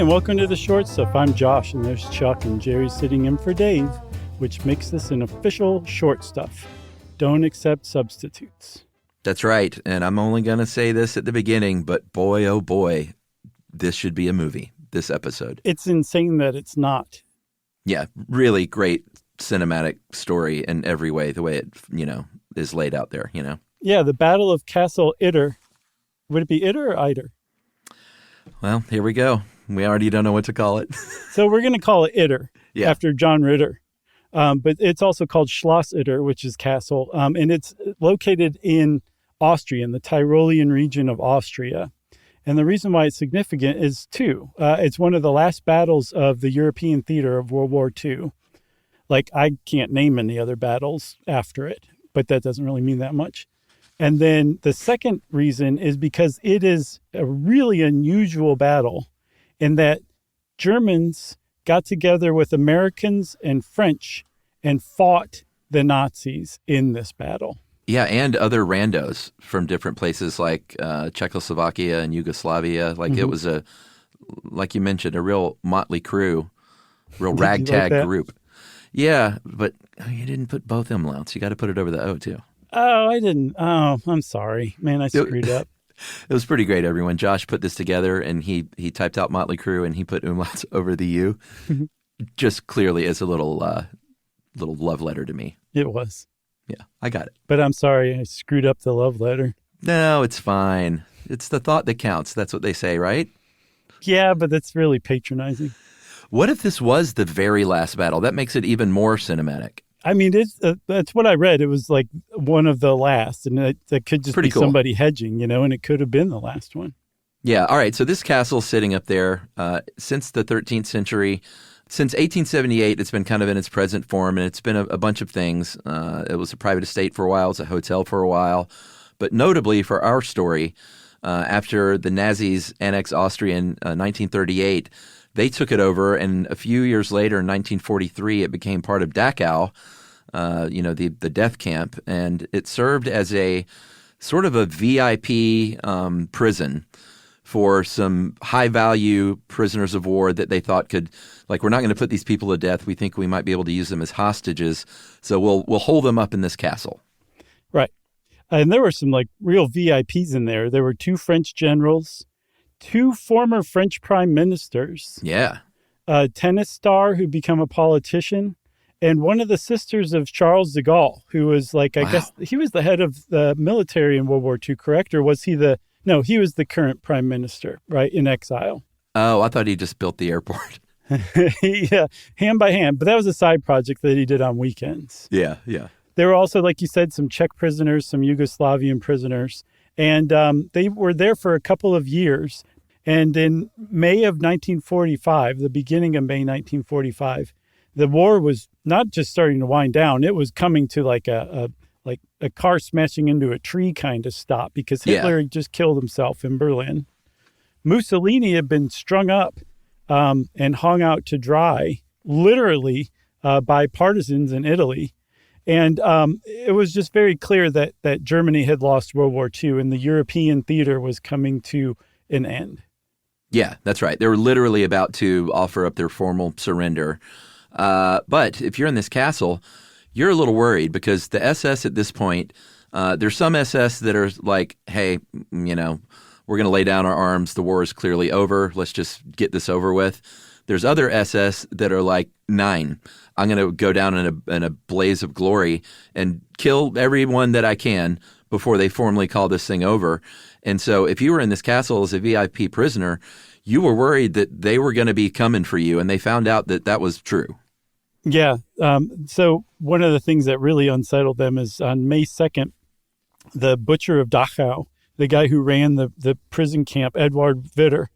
and welcome to the Short Stuff. I'm Josh, and there's Chuck, and Jerry's sitting in for Dave, which makes this an official Short Stuff. Don't accept substitutes. That's right, and I'm only going to say this at the beginning, but boy, oh boy, this should be a movie, this episode. It's insane that it's not. Yeah, really great cinematic story in every way, the way it, is laid out there, Yeah, the Battle of Castle Itter. Would it be Itter or Itter? Well, here we go. We already don't know what to call it. So we're going to call it Itter after John Ritter. But it's also called Schloss Itter, which is castle. And it's located in Austria, in the Tyrolean region of Austria. And the reason why it's significant is two. It's one of the last battles of the European theater of World War II. Like, I can't name any other battles after it, but that doesn't really mean that much. And then the second reason is because it is a really unusual battle in that Germans got together with Americans and French and fought the Nazis in this battle. Yeah, and other randos from different places like Czechoslovakia and Yugoslavia. Like It was like you mentioned, a real motley crew, real ragtag group. Yeah, but you didn't put both umlauts. You got to put it over the O too. Oh, I didn't. Oh, I'm sorry. Man, I screwed up. It was pretty great, everyone. Josh put this together, and he typed out Motley Crue, and he put umlauts over the U, just clearly as a little love letter to me. It was. Yeah, I got it. But I'm sorry, I screwed up the love letter. No, it's fine. It's the thought that counts. That's what they say, right? Yeah, but that's really patronizing. What if this was the very last battle? That makes it even more cinematic. I mean, that's what I read. It was like one of the last, and that could just be cool. Somebody hedging, and it could have been the last one. Yeah. All right. So this castle's sitting up there since the 13th century. Since 1878, it's been kind of in its present form, and it's been a bunch of things. It was a private estate for a while. It was a hotel for a while. But notably for our story, after the Nazis annexed Austria in 1938, they took it over, and a few years later, in 1943, it became part of Dachau, the death camp, and it served as a sort of a VIP prison for some high-value prisoners of war that they thought could, like, we're not going to put these people to death. We think we might be able to use them as hostages, so we'll hold them up in this castle. Right. And there were some, like, real VIPs in there. There were 2 French generals, 2 former French prime ministers. Yeah. A tennis star who'd become a politician, and one of the sisters of Charles de Gaulle, who was like, I guess he was the head of the military in World War II, correct? Or was he No, he was the current prime minister, right, in exile. Oh, I thought he just built the airport. Yeah, hand by hand. But that was a side project that he did on weekends. Yeah, yeah. There were also, like you said, some Czech prisoners, some Yugoslavian prisoners. And they were there for a couple of years. And in May of 1945, the beginning of May 1945, the war was not just starting to wind down. It was coming to like a car smashing into a tree kind of stop because Hitler had just killed himself in Berlin. Mussolini had been strung up and hung out to dry, literally by partisans in Italy. And it was just very clear that Germany had lost World War II and the European theater was coming to an end. Yeah, that's right. They were literally about to offer up their formal surrender. But if you're in this castle, you're a little worried because the SS at this point, there's some SS that are like, hey, we're going to lay down our arms. The war is clearly over. Let's just get this over with. There's other SS that are like, 9. I'm going to go down in a blaze of glory and kill everyone that I can before they formally call this thing over. And so if you were in this castle as a VIP prisoner, you were worried that they were going to be coming for you, and they found out that that was true. Yeah. So one of the things that really unsettled them is on May 2nd, the butcher of Dachau, the guy who ran the prison camp, Eduard Witter,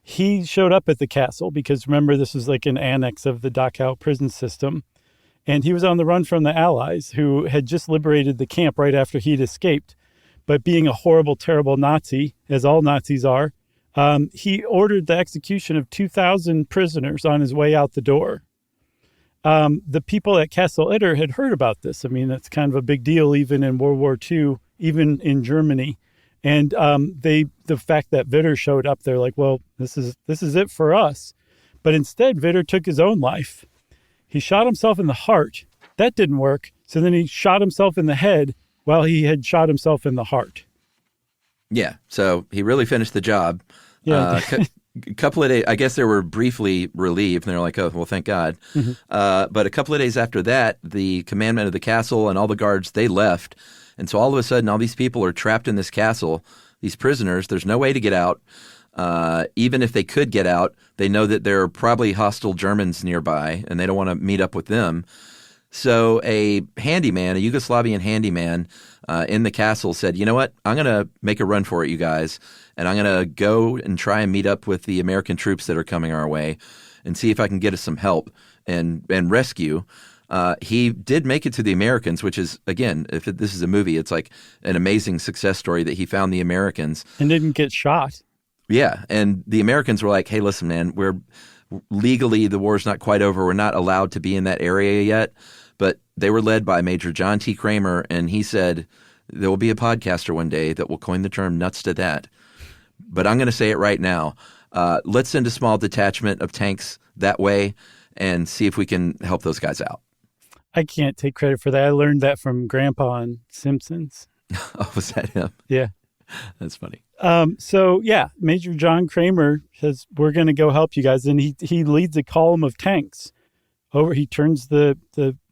he showed up at the castle because, remember, this was like an annex of the Dachau prison system. And he was on the run from the Allies who had just liberated the camp right after he'd escaped. But being a horrible, terrible Nazi, as all Nazis are, he ordered the execution of 2,000 prisoners on his way out the door. The people at Castle Itter had heard about this. I mean, that's kind of a big deal even in World War II, even in Germany. And the fact that Vitter showed up, they're like, well, this is it for us. But instead, Vitter took his own life. He shot himself in the heart. That didn't work. So then he shot himself in the head while he had shot himself in the heart. Yeah. So he really finished the job. Yeah. A couple of days, I guess they were briefly relieved, and they're like, oh, well, thank God. Mm-hmm. But a couple of days after that, the commandment of the castle and all the guards, they left. And so all of a sudden, all these people are trapped in this castle, these prisoners. There's no way to get out. Even if they could get out, they know that there are probably hostile Germans nearby, and they don't want to meet up with them. So a handyman, a Yugoslavian handyman in the castle said, you know what, I'm going to make a run for it, you guys, and I'm going to go and try and meet up with the American troops that are coming our way and see if I can get us some help and rescue. He did make it to the Americans, which is, again, this is a movie, it's like an amazing success story that he found the Americans. And didn't get shot. Yeah, and the Americans were like, hey, listen, man, we're legally, the war's not quite over. We're not allowed to be in that area yet. But they were led by Major John T. Kramer, and he said, there will be a podcaster one day that will coin the term nuts to that. But I'm going to say it right now. Let's send a small detachment of tanks that way and see if we can help those guys out. I can't take credit for that. I learned that from Grandpa on Simpsons. Oh, was that him? Yeah. That's funny. So, yeah, Major John Kramer says, we're going to go help you guys. And he leads a column of tanks over. He turns the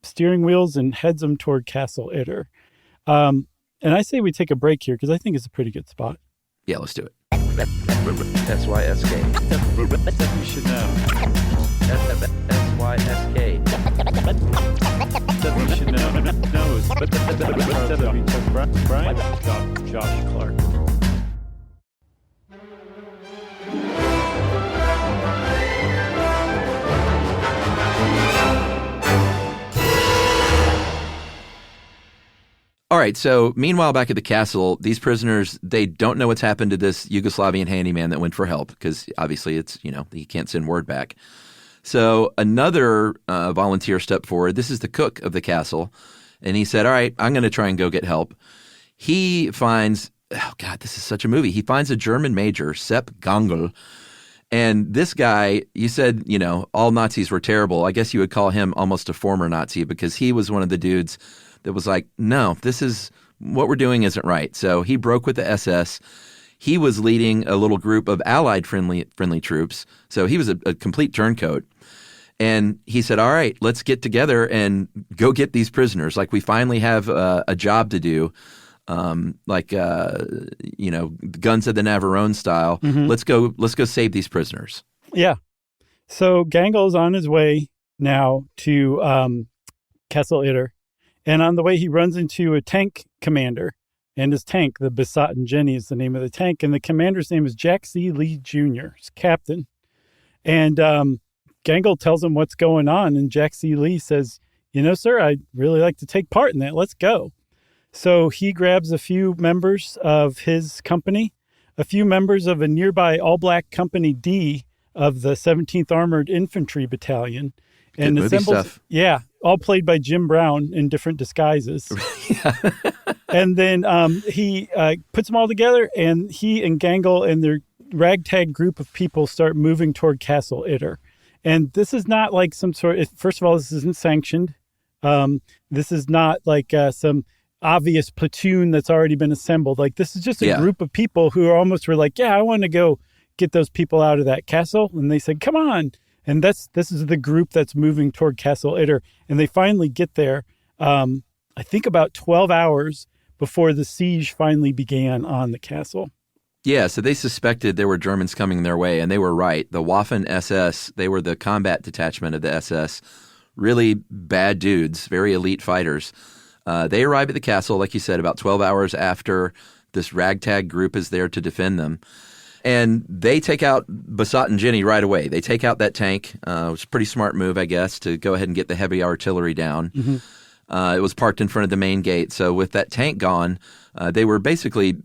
steering wheels and heads them toward Castle Itter. And I say we take a break here because I think it's a pretty good spot. Yeah, let's do it. SYSK. You should know. SYSK. You should know. Brian? Josh Clark. All right, so meanwhile, back at the castle, these prisoners, they don't know what's happened to this Yugoslavian handyman that went for help because obviously it's, he can't send word back. So another volunteer stepped forward. This is the cook of the castle. And he said, all right, I'm going to try and go get help. He finds, oh God, this is such a movie. He finds a German major, Sepp Gangl. And this guy, you said, all Nazis were terrible. I guess you would call him almost a former Nazi because he was one of the dudes that was like, no, this is what we're doing isn't right. So he broke with the SS. He was leading a little group of Allied friendly troops. So he was a complete turncoat. And he said, all right, let's get together and go get these prisoners. Like we finally have a job to do, Guns of the Navarone style. Mm-hmm. Let's go save these prisoners. Yeah. So Gangel's on his way now to Castle Itter. And on the way, he runs into a tank commander. And his tank, the Besotten Jenny, is the name of the tank. And the commander's name is Jack C. Lee Jr., his captain. And Gangel tells him what's going on. And Jack C. Lee says, sir, I'd really like to take part in that. Let's go. So he grabs a few members of his company, a few members of a nearby all-black Company D of the 17th Armored Infantry Battalion. And good movie stuff. Yeah, all played by Jim Brown in different disguises. And then he puts them all together, and he and Gangel and their ragtag group of people start moving toward Castle Itter. And this is not like some sort of, first of all, this isn't sanctioned. This is not like some obvious platoon that's already been assembled. Like this is just a group of people who were like, yeah, I want to go get those people out of that castle. And they said, come on. And this is the group that's moving toward Castle Itter. And they finally get there, I think about 12 hours before the siege finally began on the castle. Yeah, so they suspected there were Germans coming their way, and they were right. The Waffen SS, they were the combat detachment of the SS. Really bad dudes, very elite fighters. They arrive at the castle, like you said, about 12 hours after this ragtag group is there to defend them. And they take out Besotten Jenny right away. They take out that tank. It was a pretty smart move, I guess, to go ahead and get the heavy artillery down. Mm-hmm. It was parked in front of the main gate. So with that tank gone, they were basically,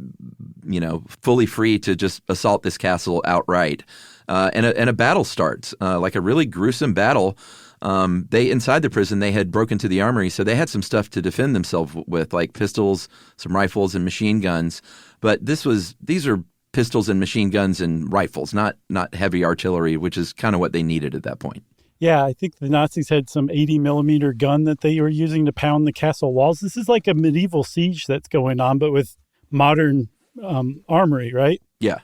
fully free to just assault this castle outright. And a battle starts, like a really gruesome battle. Inside the prison, they had broken to the armory, so they had some stuff to defend themselves with, like pistols, some rifles, and machine guns. But these are pistols and machine guns and rifles, not heavy artillery, which is kind of what they needed at that point. Yeah, I think the Nazis had some 80 millimeter gun that they were using to pound the castle walls. This is like a medieval siege that's going on, but with modern armory, right? Yeah.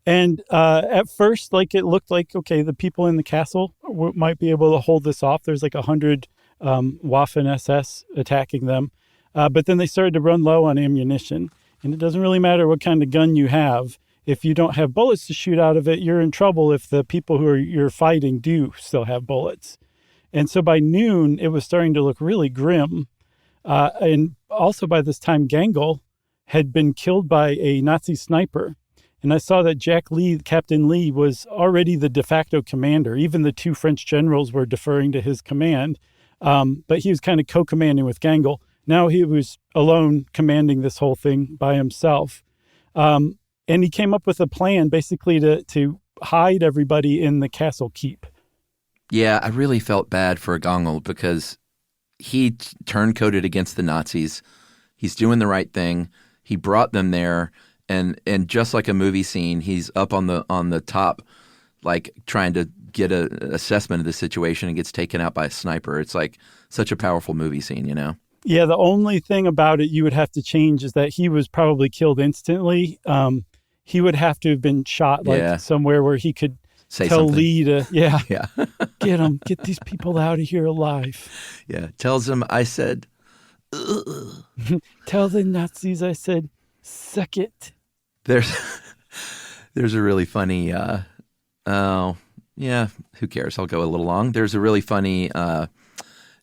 And at first, like, it looked like, okay, the people in the castle might be able to hold this off. There's like 100 Waffen SS attacking them. But then they started to run low on ammunition. And it doesn't really matter what kind of gun you have. If you don't have bullets to shoot out of it, you're in trouble if the people you're fighting do still have bullets. And so by noon, it was starting to look really grim. And also by this time, Gangel had been killed by a Nazi sniper. And I saw that Jack Lee, Captain Lee, was already the de facto commander. Even the 2 French generals were deferring to his command. But he was kind of co-commanding with Gangel. Now he was alone commanding this whole thing by himself. And he came up with a plan basically to hide everybody in the castle keep. Yeah, I really felt bad for Gangel because he turncoated against the Nazis. He's doing the right thing. He brought them there, and just like a movie scene, he's up on the top, like trying to get an assessment of the situation, and gets taken out by a sniper. It's like such a powerful movie scene, you know? Yeah, the only thing about it you would have to change is that he was probably killed instantly. He would have to have been shot somewhere where he could tell something. Lee to, Yeah. get these people out of here alive. Yeah, tells him, I said, ugh. Tell the Nazis I said, suck it. There's a really funny, who cares? I'll go a little long. There's a really funny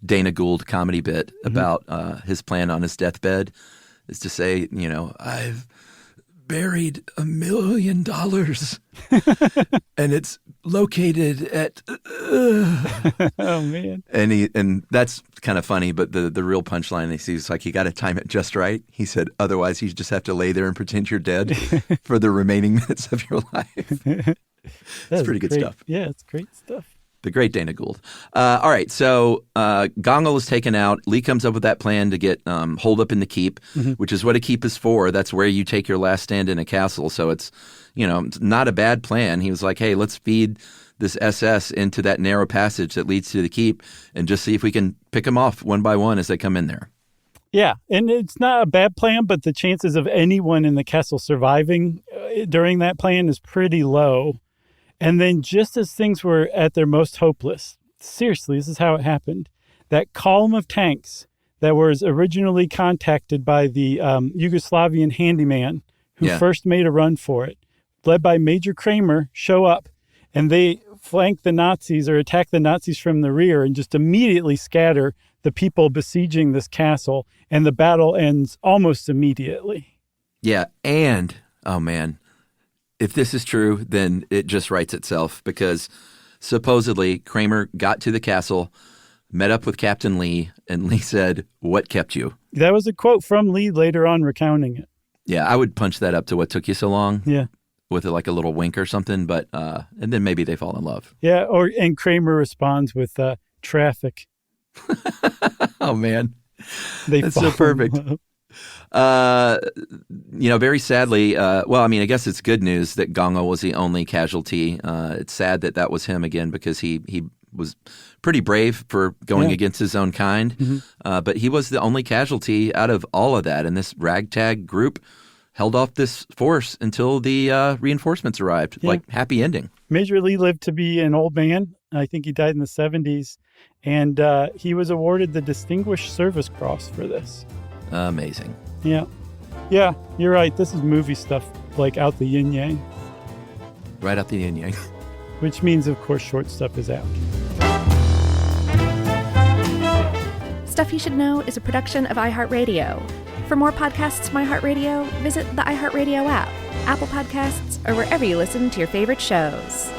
Dana Gould comedy bit about his plan on his deathbed is to say, I've buried $1 million and it's located at oh man. And that's kind of funny, but the real punchline is like, you got to time it just right. He said, otherwise you just have to lay there and pretend you're dead for the remaining minutes of your life. It's pretty good stuff. Yeah, it's great stuff. The great Dana Gould. All right, so Gangel is taken out. Lee comes up with that plan to get holed up in the keep, which is what a keep is for. That's where you take your last stand in a castle. So it's, it's not a bad plan. He was like, hey, let's feed this SS into that narrow passage that leads to the keep and just see if we can pick them off one by one as they come in there. Yeah, and it's not a bad plan, but the chances of anyone in the castle surviving during that plan is pretty low. And then just as things were at their most hopeless, seriously, this is how it happened, that column of tanks that was originally contacted by the Yugoslavian handyman who first made a run for it, led by Major Kramer, show up, and they flank the Nazis or attack the Nazis from the rear and just immediately scatter the people besieging this castle, and the battle ends almost immediately. Yeah, and, oh man, if this is true, then it just writes itself because supposedly Kramer got to the castle, met up with Captain Lee, and Lee said, "What kept you?" That was a quote from Lee later on recounting it. Yeah, I would punch that up to what took you so long. Yeah. With like a little wink or something, but and then maybe they fall in love. Yeah, and Kramer responds with traffic. Oh man, that's so perfect. Very sadly, I guess it's good news that Gangel was the only casualty. It's sad that was him again because he was pretty brave for going against his own kind. But he was the only casualty out of all of that. And this ragtag group held off this force until the reinforcements arrived. Yeah. Like, happy ending. Major Lee lived to be an old man. I think he died in the 70s. And he was awarded the Distinguished Service Cross for this. Amazing. Yeah. Yeah, you're right. This is movie stuff, like out the yin-yang. Right out the yin-yang. Which means, of course, short stuff is out. Stuff You Should Know is a production of iHeartRadio. For more podcasts from iHeartRadio, visit the iHeartRadio app, Apple Podcasts, or wherever you listen to your favorite shows.